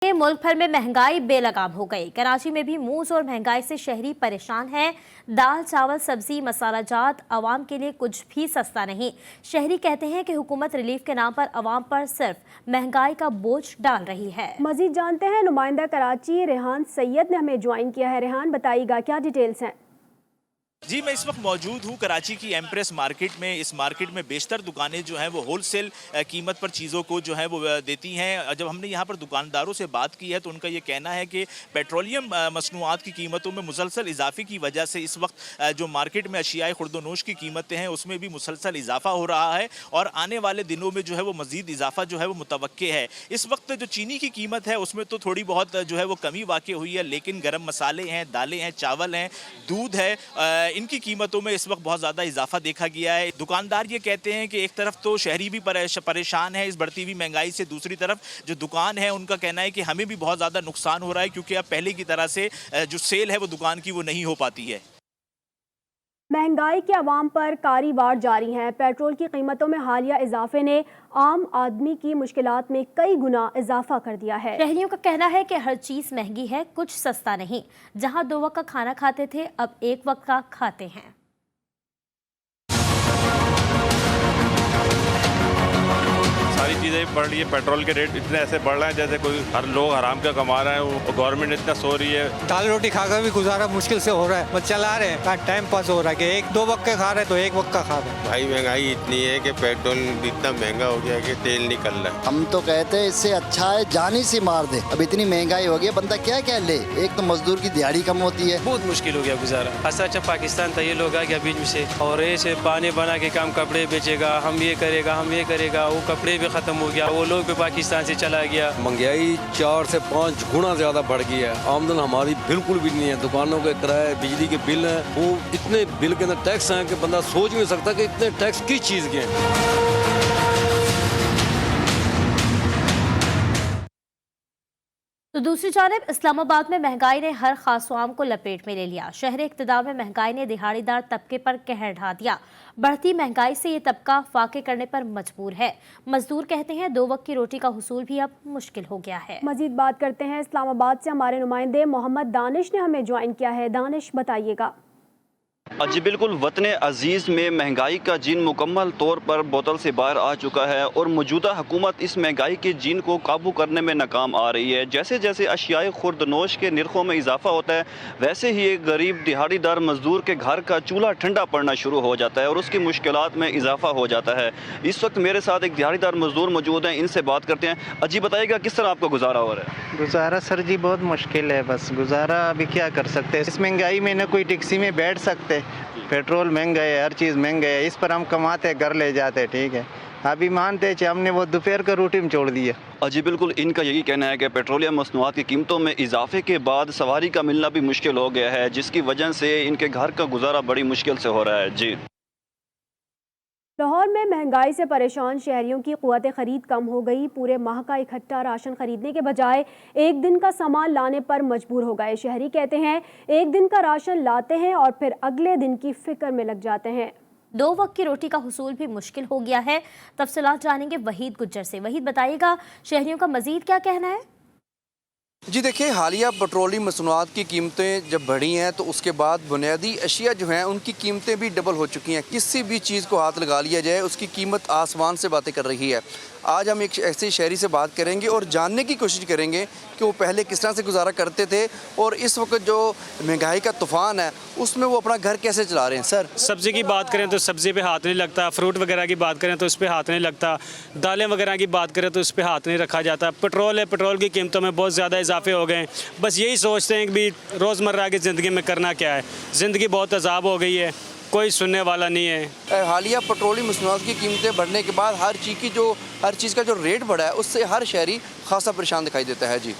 मुल्क भर में महंगाई बेलगाम हो गई। कराची में भी मूस और महंगाई से शहरी परेशान हैं। दाल, चावल, सब्जी, मसाला जात आवाम के लिए कुछ भी सस्ता नहीं। शहरी कहते हैं कि हुकूमत रिलीफ के नाम पर आवाम पर सिर्फ महंगाई का बोझ डाल रही है। मजीद जानते हैं, नुमाइंदा कराची रेहान सैयद ने हमें ज्वाइन किया है। रेहान, बताइएगा क्या डिटेल्स हैं? जी, मैं इस वक्त मौजूद हूँ कराची की एम्प्रेस मार्केट में। इस मार्केट में बेशतर दुकानें जो हैं वो होलसेल कीमत पर चीज़ों को जो है वो देती हैं। जब हमने यहाँ पर दुकानदारों से बात की है तो उनका ये कहना है कि पेट्रोलियम मसनूआत की कीमतों में मुसलसल इजाफे की वजह से इस वक्त जो मार्केट में अशियाए खुर्दोनोश की कीमतें हैं उसमें भी मुसलसल इजाफा हो रहा है और आने वाले दिनों में जो है वो मज़ीद इजाफा जो है वो मुतवक्के है। इस वक्त जो चीनी की कीमत है उसमें तो थोड़ी बहुत जो है वो कमी वाक़ई हुई है, लेकिन गर्म मसाले हैं, दालें हैं, चावल हैं, दूध है, इनकी कीमतों में इस वक्त बहुत ज़्यादा इजाफा देखा गया है। दुकानदार ये कहते हैं कि एक तरफ तो शहरी भी परेशान है इस बढ़ती हुई महंगाई से, दूसरी तरफ जो दुकान है उनका कहना है कि हमें भी बहुत ज़्यादा नुकसान हो रहा है क्योंकि अब पहले की तरह से जो सेल है वो दुकान की वो नहीं हो पाती है। महंगाई के अवाम पर कारी वार जारी हैं। पेट्रोल की कीमतों में हालिया इजाफे ने आम आदमी की मुश्किलात में कई गुना इजाफा कर दिया है। शहरियों का कहना है कि हर चीज महंगी है, कुछ सस्ता नहीं। जहां 2 वक्त का खाना खाते थे अब 1 वक्त का खाते हैं। सारी चीज़ें बढ़ रही है, पेट्रोल के रेट इतने ऐसे बढ़ रहे हैं जैसे कोई हर लोग हराम का कमा रहे हैं, वो गवर्नमेंट इतना सो रही है। दाल रोटी खाकर भी गुजारा मुश्किल से हो रहा है, बस चला रहे हैं, टाइम पास हो रहा है कि 1-2 वक्त का खा रहे हैं तो 1 वक्त का खा रहे हैं। भाई महंगाई इतनी है कि पेट्रोल इतना महंगा हो गया है कि तेल निकल रहा है। हम तो कहते हैं इससे अच्छा है जान ही से मार दे। अब इतनी महंगाई हो गई, बंदा क्या क्या ले। एक तो मजदूर की दिहाड़ी कम होती है, बहुत मुश्किल हो गया गुजारा। अच्छा पाकिस्तान था, ये लोग आ गया बीच में से और ऐसे पानी बना के काम कपड़े बेचेगा, हम ये करेगा, वो कपड़े भी खत्म हो गया, वो लोग भी पाकिस्तान से चला गया। महंगाई 4 से 5 गुना ज्यादा बढ़ गई है। आमदन हमारी बिल्कुल भी नहीं है। दुकानों के किराए, बिजली के बिल हैं, वो इतने बिल के अंदर टैक्स हैं कि बंदा सोच नहीं सकता कि इतने टैक्स किस चीज के हैं। तो दूसरी जानिब इस्लामाबाद में महंगाई ने हर खासवाम को लपेट में ले लिया। शहर इक़्तिदार में महंगाई ने दिहाड़ीदार तबके पर कहर ढा दिया। बढ़ती महंगाई से ये तबका फाके करने पर मजबूर है। मजदूर कहते हैं 2 वक्त की रोटी का हुसूल भी अब मुश्किल हो गया है। मजीद बात करते हैं, इस्लामाबाद से हमारे नुमाइंदे मोहम्मद दानिश ने हमें ज्वाइन किया है। दानिश, बताइएगा। जी बिल्कुल, वतन अजीज़ में महंगाई का जीन मुकम्मल तौर पर बोतल से बाहर आ चुका है और मौजूदा हुकूमत इस महंगाई के जीन को काबू करने में नाकाम आ रही है। जैसे जैसे अशियाए खुर्दनोश के निर्खों में इजाफा होता है वैसे ही एक गरीब दिहाड़ीदार मजदूर के घर का चूल्हा ठंडा पड़ना शुरू हो जाता है और उसकी मुश्किलात में इजाफा हो जाता है। इस वक्त मेरे साथ एक दिहाड़ीदार मजदूर मौजूद हैं, इनसे बात करते हैं। अजी बताइएगा किस तरह आपका गुजारा हो रहा है? गुजारा सर जी बहुत मुश्किल है, बस गुजारा अभी क्या कर सकते हैं। इस महंगाई में न कोई टैक्सी में बैठ सकते, पेट्रोल महंगा है, हर चीज़ महंगा है। इस पर हम कमाते घर ले जाते, ठीक है। अभी मानते हैं हमने वो दोपहर का रूटीन छोड़ दिया। जी बिल्कुल, इनका यही कहना है कि पेट्रोलियम मसनूआत की कीमतों में इजाफे के बाद सवारी का मिलना भी मुश्किल हो गया है, जिसकी वजह से इनके घर का गुजारा बड़ी मुश्किल से हो रहा है। जी, लाहौर में महंगाई से परेशान शहरियों की क़ुव्वत ख़रीद कम हो गई। पूरे माह का इकट्ठा राशन खरीदने के बजाय एक दिन का सामान लाने पर मजबूर हो गए। शहरी कहते हैं 1 दिन का राशन लाते हैं और फिर अगले दिन की फिक्र में लग जाते हैं। 2 वक्त की रोटी का हुसूल भी मुश्किल हो गया है। तफसीलात जानेंगे वहीद गुज्जर से। वहीद, बताइएगा शहरियों का मजीद क्या कहना है? जी देखिए, हालिया पेट्रोलियम मसनूआत की कीमतें जब बढ़ी हैं तो उसके बाद बुनियादी अशिया जो हैं उनकी कीमतें भी डबल हो चुकी हैं। किसी भी चीज़ को हाथ लगा लिया जाए उसकी कीमत आसमान से बातें कर रही है। आज हम एक ऐसे शहरी से बात करेंगे और जानने की कोशिश करेंगे कि वो पहले किस तरह से गुजारा करते थे और इस वक्त जो महंगाई का तूफ़ान है उसमें वो अपना घर कैसे चला रहे हैं। सर, सब्ज़ी की बात करें तो सब्ज़ी पे हाथ नहीं लगता, फ्रूट वगैरह की बात करें तो उस पर हाथ नहीं लगता, दालें वगैरह की बात करें तो उस पर हाथ नहीं रखा जाता। पेट्रोल है, पेट्रोल की कीमतों में बहुत ज़्यादा इजाफे हो गए हैं। बस यही सोचते हैं कि भी रोज़मर्रा की ज़िंदगी में करना क्या है। ज़िंदगी बहुत अजाब हो गई है, कोई सुनने वाला नहीं है। हालिया पेट्रोलियम मसनूआत की कीमतें बढ़ने के बाद हर चीज़ का जो रेट बढ़ा है उससे हर शहरी खासा परेशान दिखाई देता है। जी।